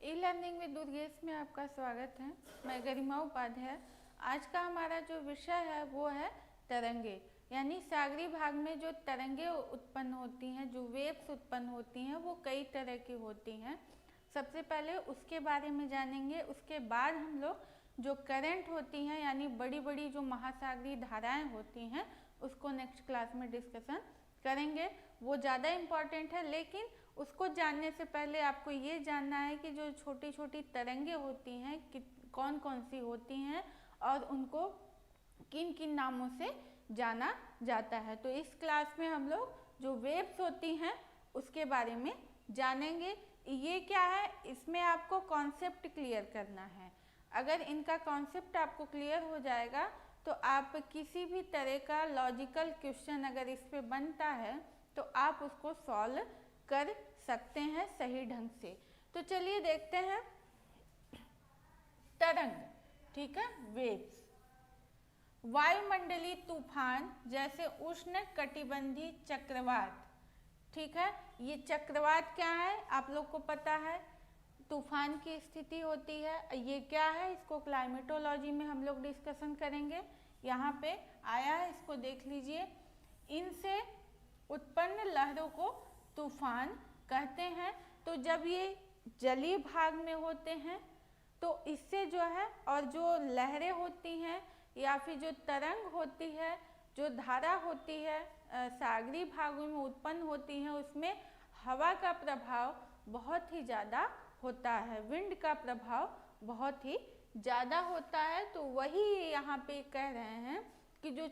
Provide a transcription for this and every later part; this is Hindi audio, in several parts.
ई लर्निंग विद दुर्गेश में आपका स्वागत है। मैं गरिमा उपाध्याय। आज का हमारा जो विषय है वो है तरंगे, यानी सागरी भाग में जो तरंगे उत्पन्न होती हैं, जो वेव्स उत्पन्न होती हैं, वो कई तरह की होती हैं। सबसे पहले उसके बारे में जानेंगे। उसके बाद हम लोग जो करंट होती हैं, यानी बड़ी बड़ी जो महासागरीय धाराएं होती हैं, उसको नेक्स्ट क्लास में डिस्कशन करेंगे। वो ज़्यादा इम्पॉर्टेंट है, लेकिन उसको जानने से पहले आपको ये जानना है कि जो छोटी छोटी तरंगे होती हैं कि कौन कौन सी होती हैं और उनको किन किन नामों से जाना जाता है। तो इस क्लास में हम लोग जो वेव्स होती हैं उसके बारे में जानेंगे। ये क्या है, इसमें आपको कॉन्सेप्ट क्लियर करना है। अगर इनका कॉन्सेप्ट आपको क्लियर हो जाएगा तो आप किसी भी तरह का लॉजिकल क्वेश्चन अगर इस पे बनता है तो आप उसको सॉल्व कर सकते हैं सही ढंग से। तो चलिए देखते हैं तरंग, ठीक है, वेव्स। वायुमंडलीय तूफान जैसे उष्ण कटिबंधीय चक्रवात, ठीक है। ये चक्रवात क्या है आप लोग को पता है, तूफान की स्थिति होती है। ये क्या है, इसको क्लाइमेटोलॉजी में हम लोग डिस्कशन करेंगे। यहाँ पे आया है, इसको देख लीजिए। इनसे उत्पन्न लहरों को तूफान कहते हैं। तो जब ये जलीय भाग में होते हैं तो इससे जो है, और जो लहरें होती हैं या फिर जो तरंग होती है, जो धारा होती है सागरी भागों में उत्पन्न होती है, उसमें हवा का प्रभाव बहुत ही ज़्यादा होता है, विंड का प्रभाव बहुत ही ज़्यादा होता है। तो वही यहाँ पे कह रहे हैं कि जो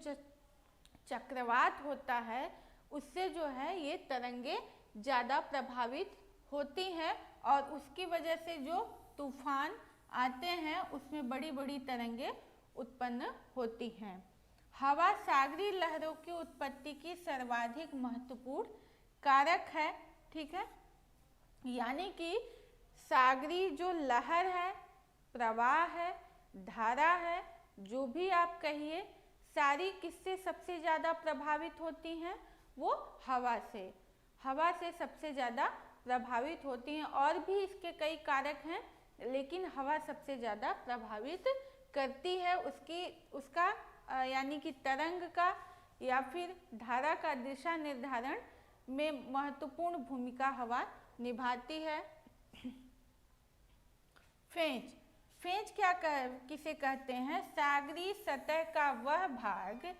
चक्रवात होता है उससे जो है ये तरंगे ज़्यादा प्रभावित होती हैं और उसकी वजह से जो तूफान आते हैं उसमें बड़ी बड़ी तरंगे उत्पन्न होती हैं। हवा सागरी लहरों की उत्पत्ति की सर्वाधिक महत्वपूर्ण कारक है, ठीक है। यानी कि सागरी जो लहर है, प्रवाह है, धारा है, जो भी आप कहिए, सारी किससे सबसे ज़्यादा प्रभावित होती हैं, वो हवा से। हवा से सबसे ज़्यादा प्रभावित होती हैं। और भी इसके कई कारक हैं, लेकिन हवा सबसे ज़्यादा प्रभावित करती है। उसका यानी कि तरंग का या फिर धारा का दिशा निर्धारण में महत्वपूर्ण भूमिका हवा निभाती है। फेज, फेज किसे कहते हैं, सागरी सतह का वह भाग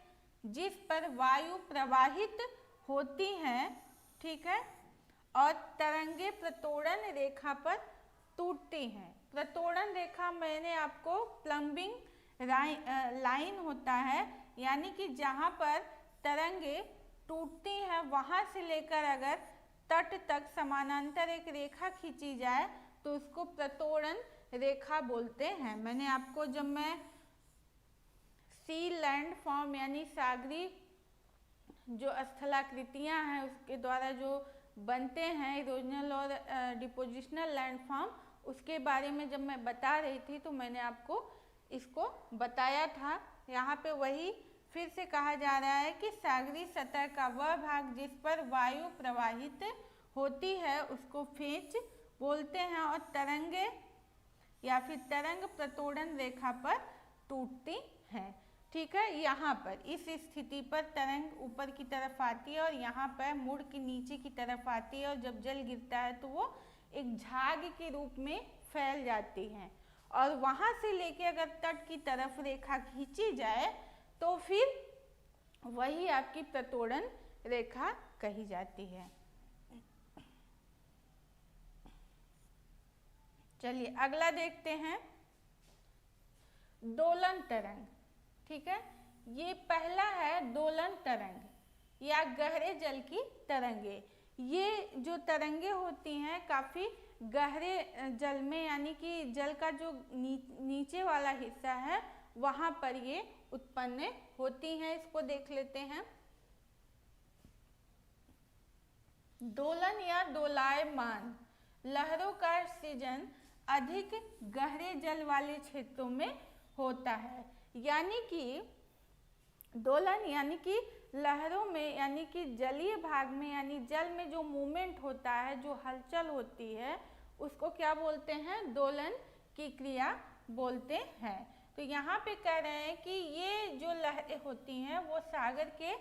जिस पर वायु प्रवाहित होती हैं, ठीक है, और तरंगे प्रतोड़न रेखा पर टूटती हैं। प्रतोड़न रेखा मैंने आपको प्लम्बिंग लाइन होता है, यानी कि जहाँ पर तरंगे टूटती हैं वहाँ से लेकर अगर तट तक समानांतर एक रेखा खींची जाए तो उसको प्रतोड़न रेखा बोलते हैं। मैंने आपको, जब मैं सी लैंड फॉर्म यानी सागरी जो स्थलाकृतियाँ हैं उसके द्वारा जो बनते हैं इरोजनल और डिपोजिशनल लैंडफॉर्म, उसके बारे में जब मैं बता रही थी तो मैंने आपको इसको बताया था। यहाँ पे वही फिर से कहा जा रहा है कि सागरी सतह का वह भाग जिस पर वायु प्रवाहित होती है उसको फेज बोलते हैं और तरंगे या फिर तरंग प्रतोड़न रेखा पर टूटती हैं, ठीक है। यहाँ पर इस स्थिति पर तरंग ऊपर की तरफ आती है और यहाँ पर मुड़ के नीचे की तरफ आती है और जब जल गिरता है तो वो एक झाग के रूप में फैल जाती हैं और वहाँ से लेके अगर तट की तरफ रेखा खींची जाए तो फिर वही आपकी प्रतोड़न रेखा कही जाती है। चलिए अगला देखते हैं, दोलन तरंग, ठीक है। ये पहला है दोलन तरंग या गहरे जल की तरंगे। ये जो तरंगे होती हैं काफ़ी गहरे जल में, यानी कि जल का जो नीचे वाला हिस्सा है वहाँ पर ये उत्पन्न होती हैं। इसको देख लेते हैं। दोलन या दोलायमान लहरों का सृजन अधिक गहरे जल वाले क्षेत्रों में होता है। यानी कि दोलन यानी कि लहरों में, यानी कि जलीय भाग में, यानी जल में जो मूवमेंट होता है, जो हलचल होती है, उसको क्या बोलते हैं, दोलन की क्रिया बोलते हैं। तो यहाँ पे कह रहे हैं कि ये जो लहरें होती हैं वो सागर के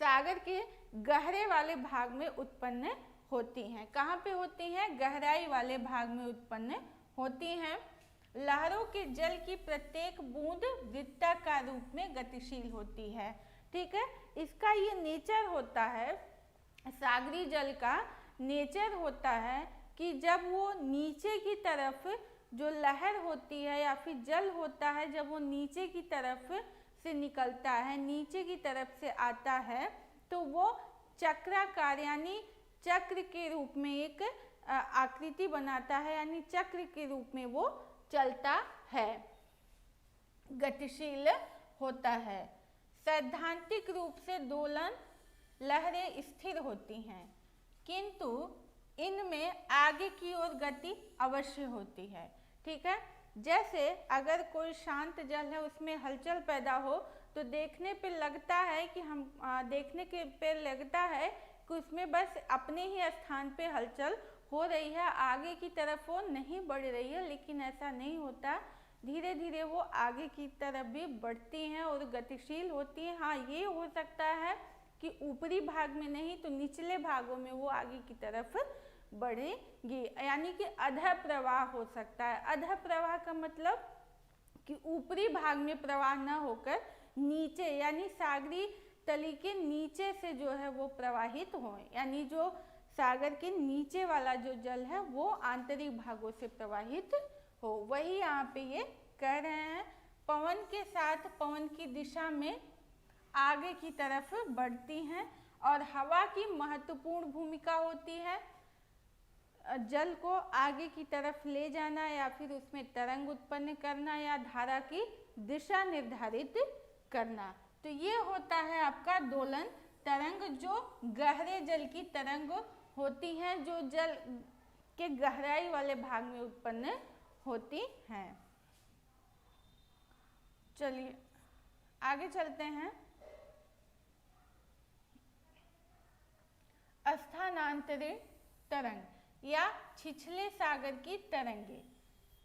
सागर के गहरे वाले भाग में उत्पन्न होती हैं। कहाँ पे होती हैं, गहराई वाले भाग में उत्पन्न होती हैं। लहरों के जल की प्रत्येक बूंद वृत्ताकार रूप में गतिशील होती है। ठीक है, इसका ये नेचर होता है, सागरी जल का नेचर होता है कि जब वो नीचे की तरफ जो लहर होती है या फिर जल होता है, जब वो नीचे की तरफ से निकलता है, नीचे की तरफ से आता है, तो वो चक्राकार यानी चक्र के रूप में एक आकृति बनाता है, यानी चक्र के रूप में वो चलता है, गतिशील होता है। सैद्धांतिक रूप से दोलन लहरें स्थिर होती हैं, किंतु इनमें आगे की ओर गति अवश्य होती है। ठीक है, जैसे अगर कोई शांत जल है, उसमें हलचल पैदा हो तो देखने पे लगता है कि देखने के पे लगता है कि उसमें बस अपने ही स्थान पे हलचल हो रही है, आगे की तरफ वो नहीं बढ़ रही है, लेकिन ऐसा नहीं होता। धीरे धीरे वो आगे की तरफ भी बढ़ती हैं और गतिशील होती हैं। हाँ, ये हो सकता है कि ऊपरी भाग में नहीं तो निचले भागों में वो आगे की तरफ बढ़ेगी, यानी कि अधः प्रवाह हो सकता है। अधः प्रवाह का मतलब कि ऊपरी भाग में प्रवाह न होकर नीचे, यानी सागरी तली के नीचे से जो है वो प्रवाहित हो, यानी जो सागर के नीचे वाला जो जल है वो आंतरिक भागों से प्रवाहित हो, वही यहाँ पे ये कह रहे हैं। पवन के साथ पवन की दिशा में आगे की तरफ बढ़ती हैं और हवा की महत्वपूर्ण भूमिका होती है जल को आगे की तरफ ले जाना या फिर उसमें तरंग उत्पन्न करना या धारा की दिशा निर्धारित करना। तो ये होता है आपका दोलन तरंग, जो गहरे जल की तरंग होती हैं, जो जल के गहराई वाले भाग में उत्पन्न होती हैं। चलिए आगे चलते हैं। स्थानांतरित तरंग या छिछले सागर की तरंगे।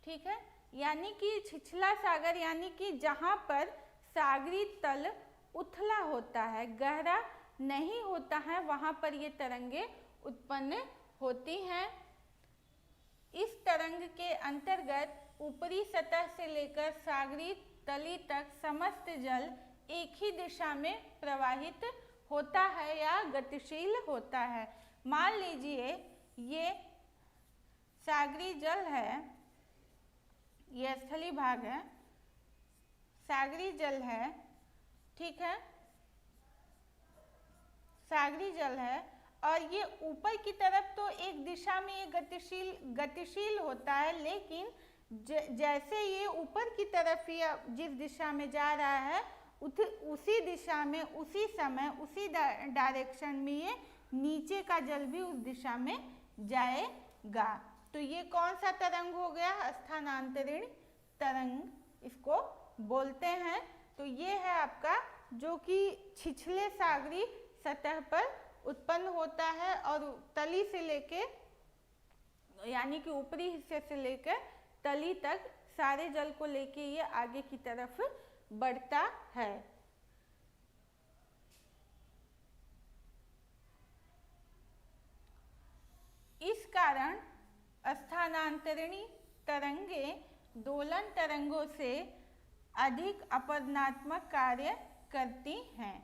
ठीक है, यानी कि छिछला सागर यानी कि जहाँ पर सागरी तल उथला होता है, गहरा नहीं होता है, वहाँ पर ये तरंगे उत्पन्न होती हैं। इस तरंग के अंतर्गत ऊपरी सतह से लेकर सागरी तली तक समस्त जल एक ही दिशा में प्रवाहित होता है या गतिशील होता है। मान लीजिए ये सागरी जल है, यह स्थली भाग है, सागरी जल है, ठीक है, सागरी जल है और ये ऊपर की तरफ तो एक दिशा में ये गतिशील होता है, लेकिन जैसे ये ऊपर की तरफ या जिस दिशा में जा रहा है उसी दिशा में, उसी समय, उसी डायरेक्शन में ये नीचे का जल भी उस दिशा में जाएगा। तो ये कौन सा तरंग हो गया? स्थानांतरित तरंग इसको बोलते हैं। तो ये है आपका जो कि छिछले सागरी सतह पर उत्पन्न होता है और तली से लेके यानी कि ऊपरी हिस्से से लेकर तली तक सारे जल को लेके ये आगे की तरफ बढ़ता है। इस कारण स्थानांतरिणी तरंगे दोलन तरंगों से अधिक अपरदनात्मक कार्य करती हैं।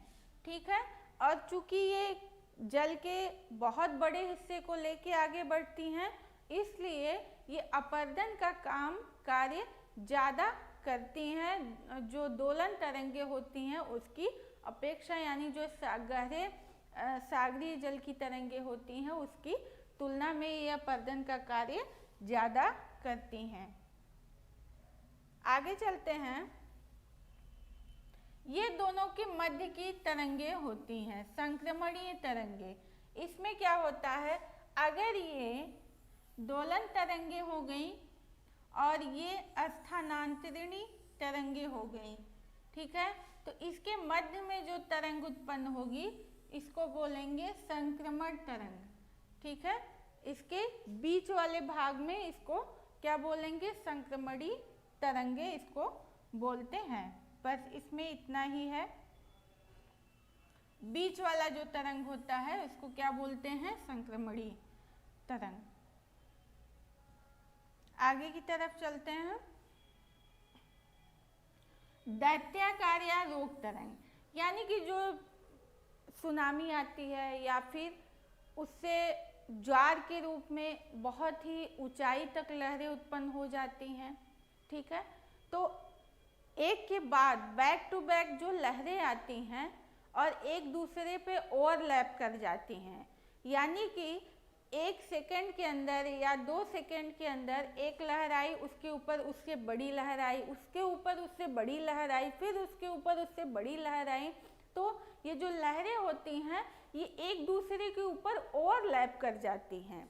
ठीक है, और चूंकि ये जल के बहुत बड़े हिस्से को लेके आगे बढ़ती हैं, इसलिए ये अपरदन का कार्य ज़्यादा करती हैं जो दोलन तरंगे होती हैं उसकी अपेक्षा, यानी जो गहरे सागरी जल की तरंगे होती हैं उसकी तुलना में ये अपरदन का कार्य ज़्यादा करती हैं। आगे चलते हैं। ये दोनों के मध्य की तरंगे होती हैं संक्रमणीय तरंगे। इसमें क्या होता है, अगर ये दोलन तरंगे हो गई और ये स्थानांतरिणी तरंगे हो गई, ठीक है, तो इसके मध्य में जो तरंग उत्पन्न होगी इसको बोलेंगे संक्रमण तरंग। ठीक है। इसके बीच वाले भाग में इसको क्या बोलेंगे, संक्रमणी तरंगे इसको बोलते हैं। बस इसमें इतना ही है। बीच वाला जो तरंग होता है उसको क्या बोलते हैं, संक्रमणी तरंग। आगे की तरफ चलते हैं। दैत्याकार या रोग तरंग, यानी कि जो सुनामी आती है या फिर उससे ज्वार के रूप में बहुत ही ऊंचाई तक लहरें उत्पन्न हो जाती हैं, ठीक है। तो एक के बाद बैक टू बैक जो लहरें आती हैं और एक दूसरे पे ओवरलैप कर जाती हैं, यानी कि 1 सेकंड के अंदर या 2 सेकंड के अंदर एक लहर आई, उसके ऊपर उससे बड़ी लहर आई, उसके ऊपर उससे बड़ी लहर आई, फिर उसके ऊपर उससे बड़ी लहर आई। तो ये जो लहरें होती हैं ये एक दूसरे के ऊपर ओवरलैप कर जाती हैं,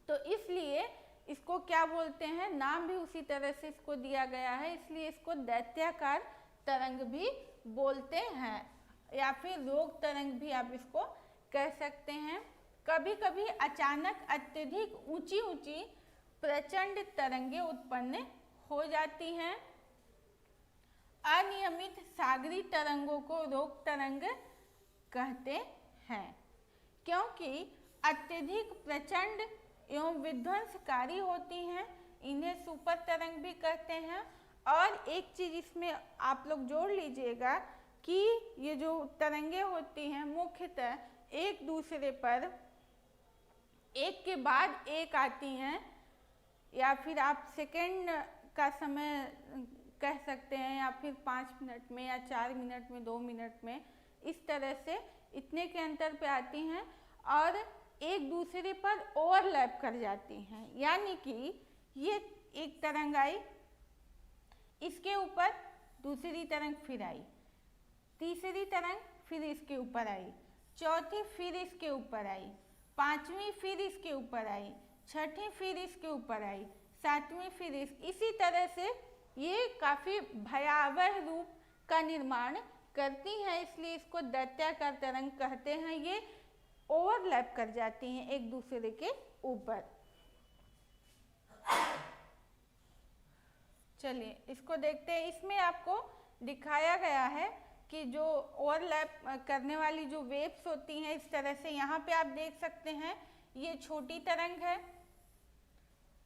तो इसलिए इसको क्या बोलते हैं, नाम भी उसी तरह से इसको दिया गया है, इसलिए इसको दैत्याकार तरंग भी बोलते हैं या फिर रोग तरंग भी आप इसको कह सकते हैं। कभी कभी अचानक अत्यधिक ऊंची ऊंची प्रचंड तरंगे उत्पन्न हो जाती हैं। अनियमित सागरी तरंगों को रोग तरंग कहते हैं, क्योंकि अत्यधिक प्रचंड एवं विध्वंसकारी होती हैं। इन्हें सुपर तरंग भी कहते हैं। और एक चीज इसमें आप लोग जोड़ लीजिएगा कि ये जो तरंगे होती हैं मुख्यतः एक दूसरे पर एक के बाद एक आती हैं, या फिर आप सेकेंड का समय कह सकते हैं, या फिर 5 मिनट में या 4 मिनट में 2 मिनट में, इस तरह से इतने के अंतर पे आती हैं और एक दूसरे पर ओवरलैप कर जाती हैं। यानी कि ये एक तरंग आई, इसके ऊपर दूसरी तरंग फिर आई, तीसरी तरंग फिर इसके ऊपर आई, चौथी फिर इसके ऊपर आई, पांचवी फिर इसके ऊपर आई, छठी फिर इसके ऊपर आई, सातवीं फिर इसी तरह से ये काफ़ी भयावह रूप का निर्माण करती हैं, इसलिए इसको दैत्याकार तरंग कहते हैं। ये ओवरलैप कर जाती हैं एक दूसरे के ऊपर। चलिए इसको देखते हैं। इसमें आपको दिखाया गया है कि जो ओवरलैप करने वाली जो वेव्स होती हैं, इस तरह से यहाँ पे आप देख सकते हैं, ये छोटी तरंग है,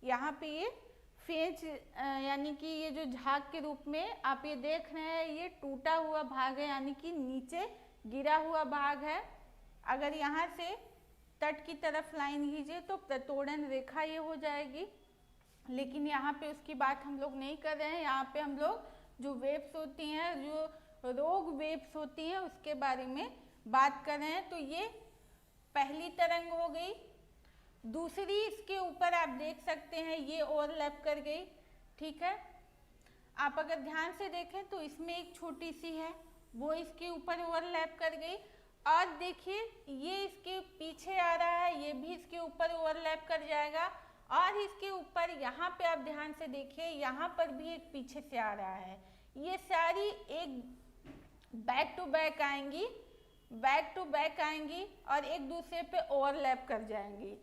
यहाँ पे ये फेज यानी कि ये जो झाग के रूप में आप ये देख रहे हैं, ये टूटा हुआ भाग है, यानी कि नीचे गिरा हुआ भाग है। अगर यहाँ से तट की तरफ लाइन खींचे तो प्रतोड़न रेखा ये हो जाएगी, लेकिन यहाँ पे उसकी बात हम लोग नहीं कर रहे हैं। यहाँ पे हम लोग जो वेव्स होती हैं, जो रोग वेव्स होती हैं, उसके बारे में बात कर रहे हैं। तो ये पहली तरंग हो गई। दूसरी इसके ऊपर आप देख सकते हैं ये ओवरलैप कर गई, ठीक है। आप अगर ध्यान से देखें तो इसमें एक छोटी सी है, वो इसके ऊपर ओवरलैप कर गई। और देखिए ये इसके पीछे आ रहा है, ये भी इसके ऊपर ओवरलैप कर जाएगा। और इसके ऊपर यहाँ पे आप ध्यान से देखिए, यहाँ पर भी एक पीछे से आ रहा है। ये सारी एक बैक टू बैक आएंगी, बैक टू बैक आएंगी और एक दूसरे पे ओवरलैप कर जाएंगी,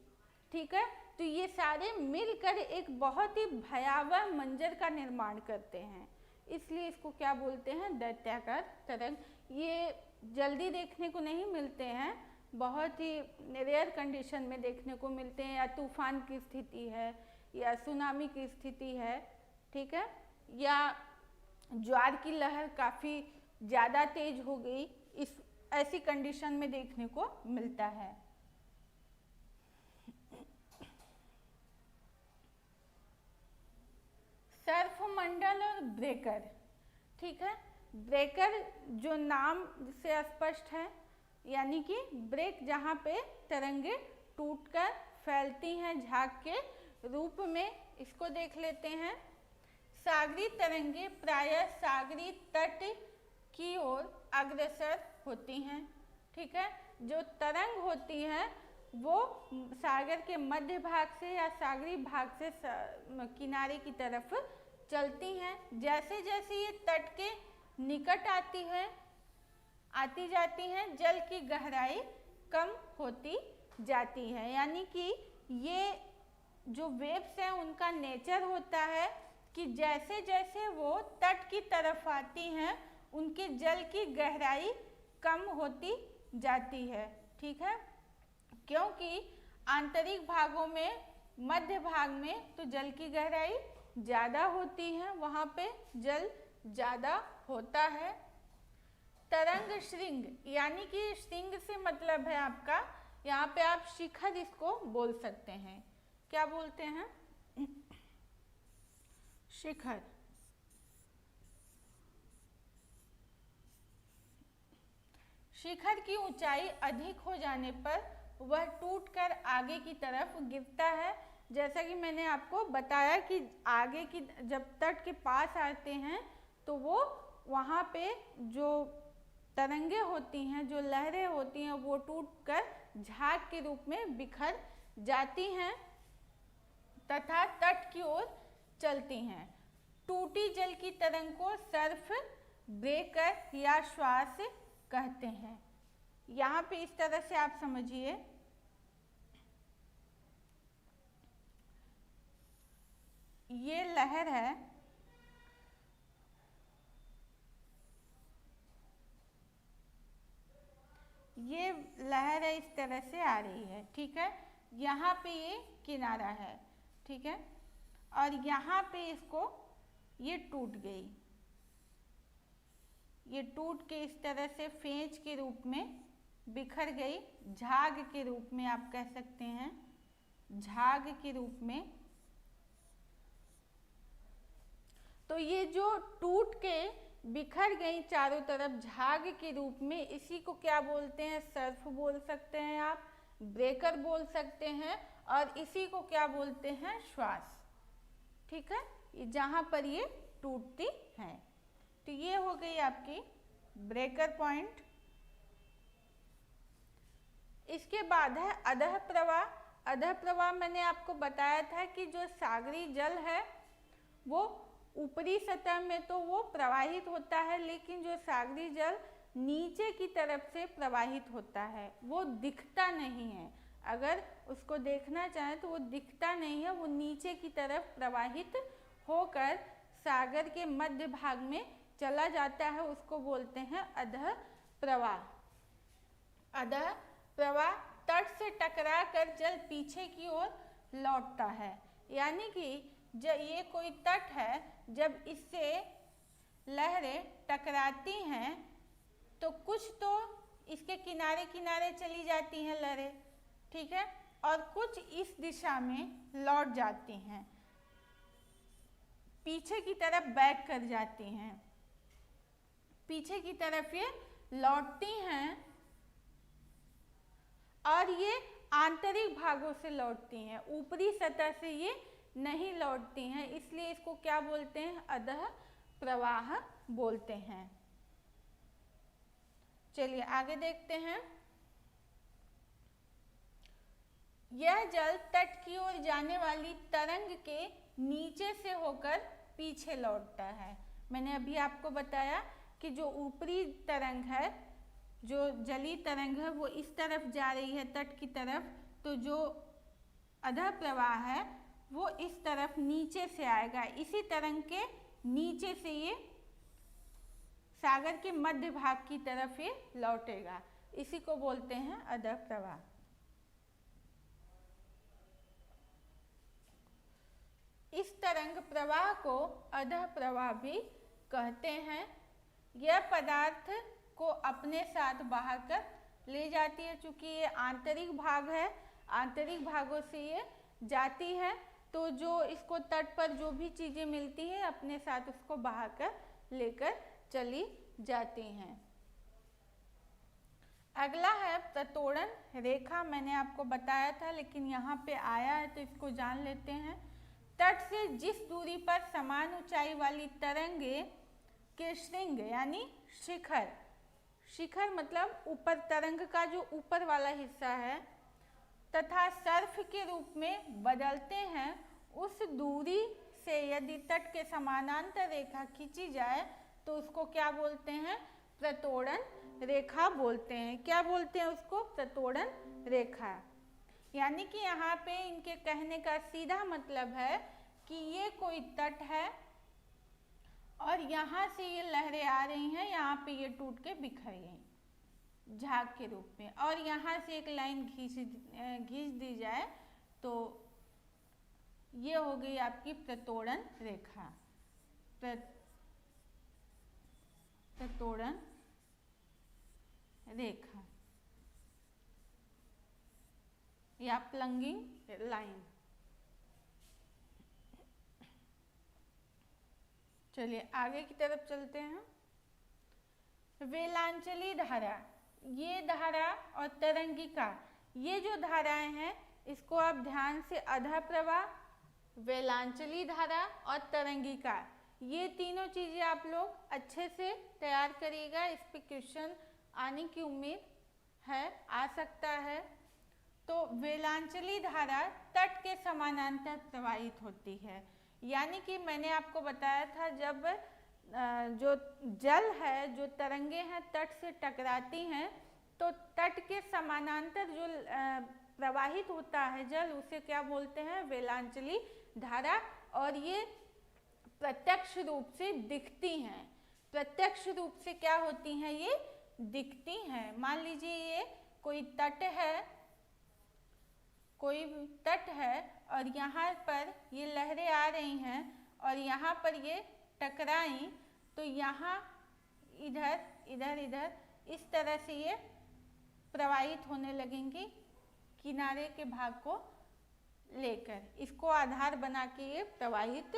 ठीक है। तो ये सारे मिलकर एक बहुत ही भयावह मंजर का निर्माण करते हैं, इसलिए इसको क्या बोलते हैं, दैत्याकार तरंग। ये जल्दी देखने को नहीं मिलते हैं, बहुत ही रेयर कंडीशन में देखने को मिलते हैं, या तूफान की स्थिति है या सुनामी की स्थिति है, ठीक है, या ज्वार की लहर काफ़ी ज़्यादा तेज हो गई, इस ऐसी कंडीशन में देखने को मिलता है। सर्फ मंडल और ब्रेकर, ठीक है। ब्रेकर जो नाम से स्पष्ट है, यानी कि ब्रेक जहाँ पे तरंगे टूटकर फैलती हैं झाग के रूप में, इसको देख लेते हैं। सागरी तरंगे प्रायः सागरी तट की ओर अग्रसर होती हैं, ठीक है। जो तरंग होती हैं वो सागर के मध्य भाग से या सागरी भाग से किनारे की तरफ चलती हैं। जैसे जैसे ये तट के निकट आती जाती हैं, जल की गहराई कम होती जाती है। यानी कि ये जो वेव्स हैं उनका नेचर होता है कि जैसे जैसे वो तट की तरफ आती हैं उनके जल की गहराई कम होती जाती है। ठीक है, क्योंकि आंतरिक भागों में, मध्य भाग में तो जल की गहराई ज़्यादा होती है, वहाँ पे जल ज़्यादा होता है। तरंग श्रृंग, यानी कि श्रृंग से मतलब है आपका, यहाँ पे आप शिखर इसको बोल सकते हैं। क्या बोलते हैं? शिखर। शिखर की ऊंचाई अधिक हो जाने पर वह टूटकर आगे की तरफ गिरता है। जैसा कि मैंने आपको बताया कि आगे की जब तट के पास आते हैं तो वो वहाँ पे जो तरंगे होती हैं, जो लहरें होती हैं, वो टूटकर झाग के रूप में बिखर जाती हैं तथा तट की ओर चलती हैं। टूटी जल की तरंग को सर्फ ब्रेकर या श्वास कहते हैं। यहाँ पे इस तरह से आप समझिए, ये लहर है, ये लहर है, इस तरह से आ रही है। ठीक है, यहाँ पे ये किनारा है। ठीक है, और यहाँ पे इसको ये टूट गई, ये टूट के इस तरह से फेंच के रूप में बिखर गई, झाग के रूप में आप कह सकते हैं, झाग के रूप में। तो ये जो टूट के बिखर गई चारों तरफ झाग के रूप में, इसी को क्या बोलते हैं? सर्फ बोल सकते हैं आप, ब्रेकर बोल सकते हैं, और इसी को क्या बोलते हैं? श्वास। ठीक है, ये जहाँ पर ये टूटती हैं। तो ये हो गई आपकी ब्रेकर पॉइंट। इसके बाद है अधः प्रवाह। अधः प्रवाह मैंने आपको बताया था कि जो सागरी जल है वो ऊपरी सतह में तो वो प्रवाहित होता है, लेकिन जो सागरी जल नीचे की तरफ से प्रवाहित होता है वो दिखता नहीं है। अगर उसको देखना चाहें तो वो दिखता नहीं है, वो नीचे की तरफ प्रवाहित होकर सागर के मध्य भाग में चला जाता है, उसको बोलते हैं अधः प्रवाह। अधः प्रवाह तट से टकरा कर जल पीछे की ओर लौटता है। यानी कि जब ये कोई तट है, जब इससे लहरें टकराती हैं तो कुछ तो इसके किनारे किनारे चली जाती हैं लहरें, ठीक है, और कुछ इस दिशा में लौट जाती हैं, पीछे की तरफ बैक कर जाती हैं, पीछे की तरफ ये लौटती हैं, और ये आंतरिक भागों से लौटती हैं, ऊपरी सतह से ये नहीं लौटती हैं, इसलिए इसको क्या बोलते हैं? अधः प्रवाह बोलते हैं। चलिए आगे देखते हैं। यह जल तट की ओर जाने वाली तरंग के नीचे से होकर पीछे लौटता है। मैंने अभी आपको बताया कि जो ऊपरी तरंग है, जो जली तरंग है, वो इस तरफ जा रही है तट की तरफ, तो जो अधः प्रवाह है वो इस तरफ नीचे से आएगा, इसी तरंग के नीचे से ये सागर के मध्य भाग की तरफ ये लौटेगा, इसी को बोलते हैं अधः प्रवाह। इस तरंग प्रवाह को अधः प्रवाह भी कहते हैं। यह पदार्थ को अपने साथ बहाकर ले जाती है, चूंकि ये आंतरिक भाग है, आंतरिक भागों से ये जाती है, तो जो इसको तट पर जो भी चीज़ें मिलती हैं अपने साथ उसको बहाकर लेकर चली जाती हैं। अगला है प्रतोड़न रेखा। मैंने आपको बताया था लेकिन यहाँ पे आया है तो इसको जान लेते हैं। तट से जिस दूरी पर समान ऊंचाई वाली तरंगे के श्रृंग यानी शिखर, शिखर मतलब ऊपर, तरंग का जो ऊपर वाला हिस्सा है, तथा सर्फ के रूप में बदलते हैं, उस दूरी से यदि तट के समानांतर रेखा खींची जाए तो उसको क्या बोलते हैं? प्रतोड़न रेखा बोलते हैं। क्या बोलते हैं उसको? प्रतोड़न रेखा। यानी कि यहाँ पे इनके कहने का सीधा मतलब है कि ये कोई तट है और यहाँ से ये लहरें आ रही हैं, यहाँ पे ये टूट के बिखर गई झाग के रूप में, और यहाँ से एक लाइन खींच दी जाए तो ये हो गई आपकी प्रतोड़न रेखा, प्रतोड़न रेखा या प्लंगिंग लाइन। चलिए आगे की तरफ चलते हैं। वेलांचली धारा, ये धारा और तरंगिका, ये जो धाराएं हैं इसको आप ध्यान से अधा प्रवाह, वेलांचली धारा और तरंगिका, ये तीनों चीजें आप लोग अच्छे से तैयार करिएगा। इस पे क्वेश्चन आने की उम्मीद है, आ सकता है। तो वेलांचली धारा तट के समानांतर प्रवाहित होती है, यानी कि मैंने आपको बताया था जब जो जल है, जो तरंगे हैं तट से टकराती हैं तो तट के समानांतर जो प्रवाहित होता है जल, उसे क्या बोलते हैं? वेलांचली धारा। और ये प्रत्यक्ष रूप से दिखती हैं, प्रत्यक्ष रूप से क्या होती हैं? ये दिखती हैं। मान लीजिए ये कोई तट है, कोई तट है और यहाँ पर ये लहरें आ रही हैं और यहाँ पर ये टकराई तो यहाँ इधर इधर इधर इस तरह से ये प्रवाहित होने लगेंगी किनारे के भाग को लेकर, इसको आधार बना के ये प्रवाहित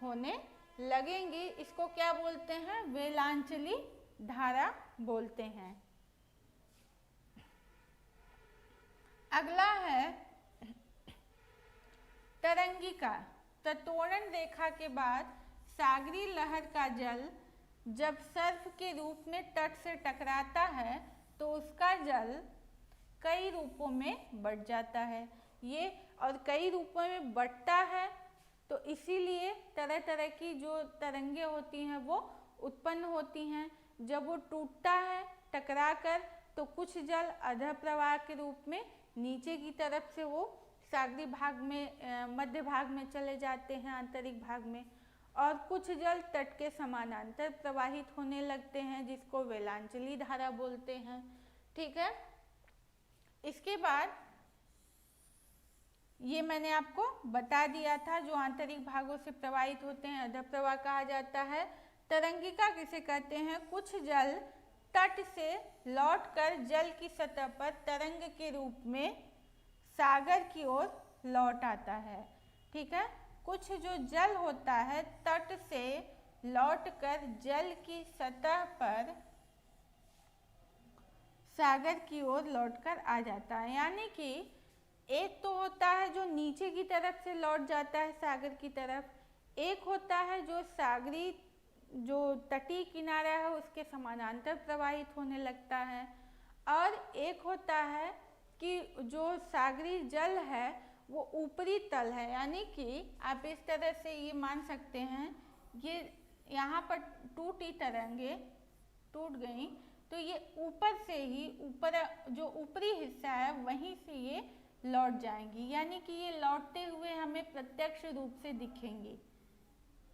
होने लगेंगी। इसको क्या बोलते हैं? वेलांचली धारा बोलते हैं। अगला है तरंगिका। प्रतोड़न रेखा के बाद सागरी लहर का जल जब सर्प के रूप में तट से टकराता है तो उसका जल कई रूपों में बढ़ जाता है। ये और कई रूपों में बढ़ता है तो इसीलिए तरह तरह की जो तरंगे होती हैं वो उत्पन्न होती हैं। जब वो टूटता है टकरा कर तो कुछ जल अधः प्रवाह के रूप में नीचे की तरफ से वो सागरी भाग में मध्य भाग में चले जाते हैं, आंतरिक भाग में, और कुछ जल तट के समानांतर प्रवाहित होने लगते हैं जिसको वेलांचली धारा बोलते हैं। ठीक है। इसके बाद ये मैंने आपको बता दिया था, जो आंतरिक भागों से प्रवाहित होते हैं अधः प्रवाह कहा जाता है। तरंगिका किसे कहते हैं? कुछ जल तट से लौटकर जल की सतह पर तरंग के रूप में सागर की ओर लौट आता है। ठीक है। कुछ जो जल होता है तट से लौटकर जल की सतह पर सागर की ओर लौटकर आ जाता है। यानी कि एक तो होता है जो नीचे की तरफ से लौट जाता है सागर की तरफ, एक होता है जो सागरी जो तटीय किनारा है उसके समानांतर प्रवाहित होने लगता है, और एक होता है कि जो सागरी जल है वो ऊपरी तल है। यानी कि आप इस तरह से ये मान सकते हैं, ये यहाँ पर टूटी तरंगे टूट गई तो ये ऊपर से ही, ऊपर जो ऊपरी हिस्सा है वहीं से ये लौट जाएंगी। यानी कि ये लौटते हुए हमें प्रत्यक्ष रूप से दिखेंगी,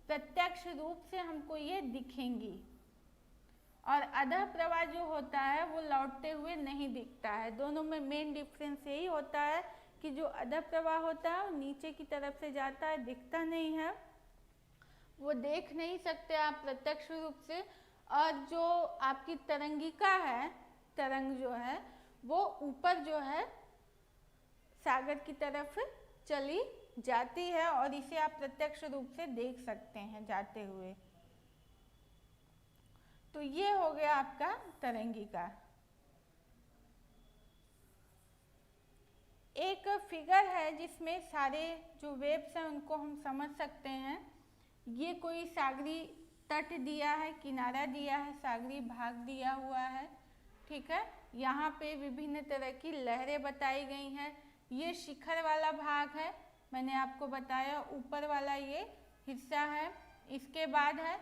प्रत्यक्ष रूप से हमको ये दिखेंगी। और अधः प्रवाह जो होता है वो लौटते हुए नहीं दिखता है। दोनों में मेन डिफरेंस यही होता है कि जो अधः प्रवाह होता है वो नीचे की तरफ से जाता है, दिखता नहीं है, वो देख नहीं सकते आप प्रत्यक्ष रूप से। और जो आपकी तरंगिका है, तरंग जो है वो ऊपर जो है सागर की तरफ चली जाती है और इसे आप प्रत्यक्ष रूप से देख सकते हैं जाते हुए। तो ये हो गया आपका तरंगिका। एक फिगर है जिसमें सारे जो वेव्स हैं उनको हम समझ सकते हैं। ये कोई सागरी तट दिया है, किनारा दिया है, सागरी भाग दिया हुआ है। ठीक है। यहाँ पे विभिन्न तरह की लहरें बताई गई हैं। ये शिखर वाला भाग है, मैंने आपको बताया, ऊपर वाला ये हिस्सा है। इसके बाद है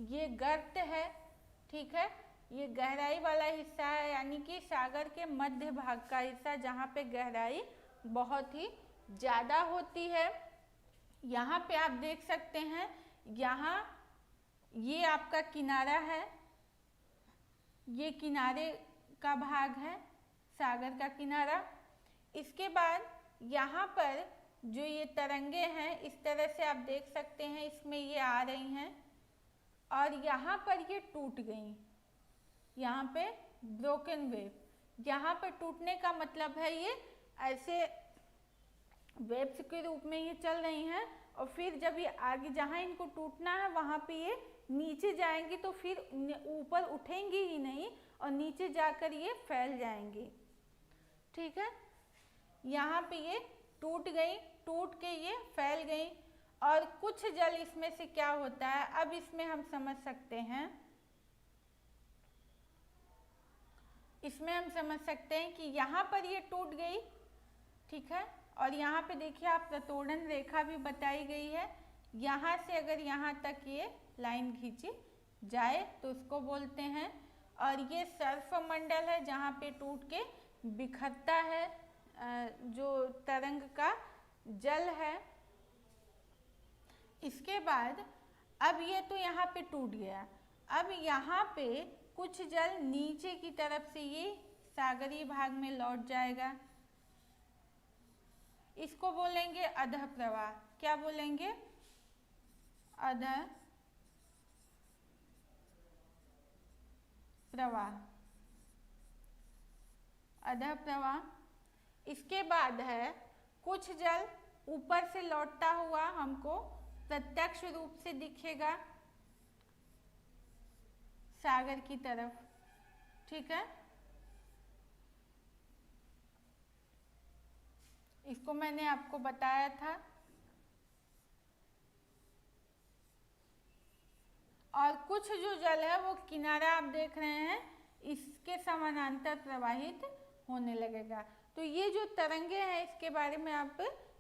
ये गर्त है। ठीक है। ये गहराई वाला हिस्सा है, यानी कि सागर के मध्य भाग का हिस्सा जहाँ पे गहराई बहुत ही ज़्यादा होती है। यहाँ पे आप देख सकते हैं, यहाँ ये आपका किनारा है, ये किनारे का भाग है, सागर का किनारा। इसके बाद यहाँ पर जो ये तरंगे हैं इस तरह से आप देख सकते हैं, इसमें ये आ रही हैं और यहाँ पर ये टूट गई, यहाँ पे ब्रोकन वेव। यहाँ पर टूटने का मतलब है ये ऐसे वेव्स के रूप में ये चल रही हैं और फिर जब ये आगे जहाँ इनको टूटना है वहाँ पे ये नीचे जाएंगी तो फिर ऊपर उठेंगी ही नहीं और नीचे जाकर ये फैल जाएंगी। ठीक है, यहाँ पे ये टूट गई, टूट के ये फैल गई और कुछ जल इसमें से क्या होता है, अब इसमें हम समझ सकते हैं, इसमें हम समझ सकते हैं कि यहाँ पर ये टूट गई। ठीक है, और यहाँ पे देखिए आप प्रतोड़न रेखा भी बताई गई है, यहाँ से अगर यहाँ तक ये लाइन खींची जाए तो उसको बोलते हैं। और ये सर्फ मंडल है जहाँ पे टूट के बिखरता है जो तरंग का जल है। इसके बाद अब ये तो यहाँ पे टूट गया, अब यहाँ पे कुछ जल नीचे की तरफ से ये सागरीय भाग में लौट जाएगा, इसको बोलेंगे अधः प्रवाह। क्या बोलेंगे? अधः प्रवाह, अधः प्रवाह। इसके बाद है कुछ जल ऊपर से लौटता हुआ हमको प्रत्यक्ष रूप से दिखेगा सागर की तरफ। ठीक है, इसको मैंने आपको बताया था। और कुछ जो जल है वो किनारा आप देख रहे हैं इसके समानांतर प्रवाहित होने लगेगा। तो ये जो तरंगे हैं इसके बारे में आप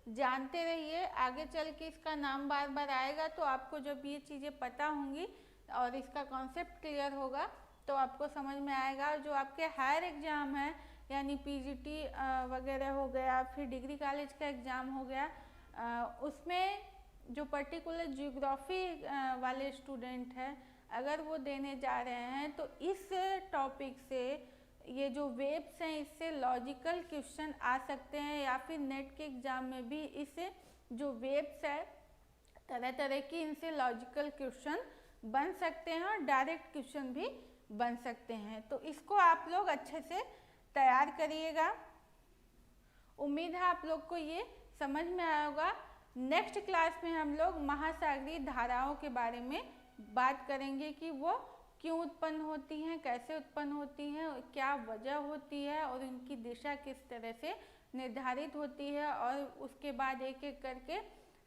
जानते रहिए, आगे चल के इसका नाम बार बार आएगा तो आपको जब ये चीज़ें पता होंगी और इसका कॉन्सेप्ट क्लियर होगा तो आपको समझ में आएगा। जो आपके हायर एग्ज़ाम है यानी पीजीटी वगैरह हो गया, फिर डिग्री कॉलेज का एग्ज़ाम हो गया, उसमें जो पर्टिकुलर ज्योग्राफी वाले स्टूडेंट हैं अगर वो देने जा रहे हैं तो इस टॉपिक से ये जो वेव्स हैं इससे लॉजिकल क्वेश्चन आ सकते हैं, या फिर नेट के एग्ज़ाम में भी इस जो वेव्स है तरह तरह की इनसे लॉजिकल क्वेश्चन बन सकते हैं और डायरेक्ट क्वेश्चन भी बन सकते हैं। तो इसको आप लोग अच्छे से तैयार करिएगा। उम्मीद है आप लोग को ये समझ में आया होगा। नेक्स्ट क्लास में हम लोग महासागरीय धाराओं के बारे में बात करेंगे कि वो क्यों उत्पन्न होती हैं, कैसे उत्पन्न होती हैं, क्या वजह होती है और उनकी दिशा किस तरह से निर्धारित होती है। और उसके बाद एक एक करके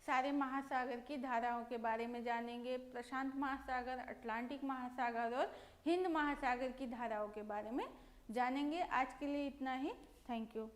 सारे महासागर की धाराओं के बारे में जानेंगे, प्रशांत महासागर, अटलांटिक महासागर और हिंद महासागर की धाराओं के बारे में जानेंगे। आज के लिए इतना ही, थैंक यू।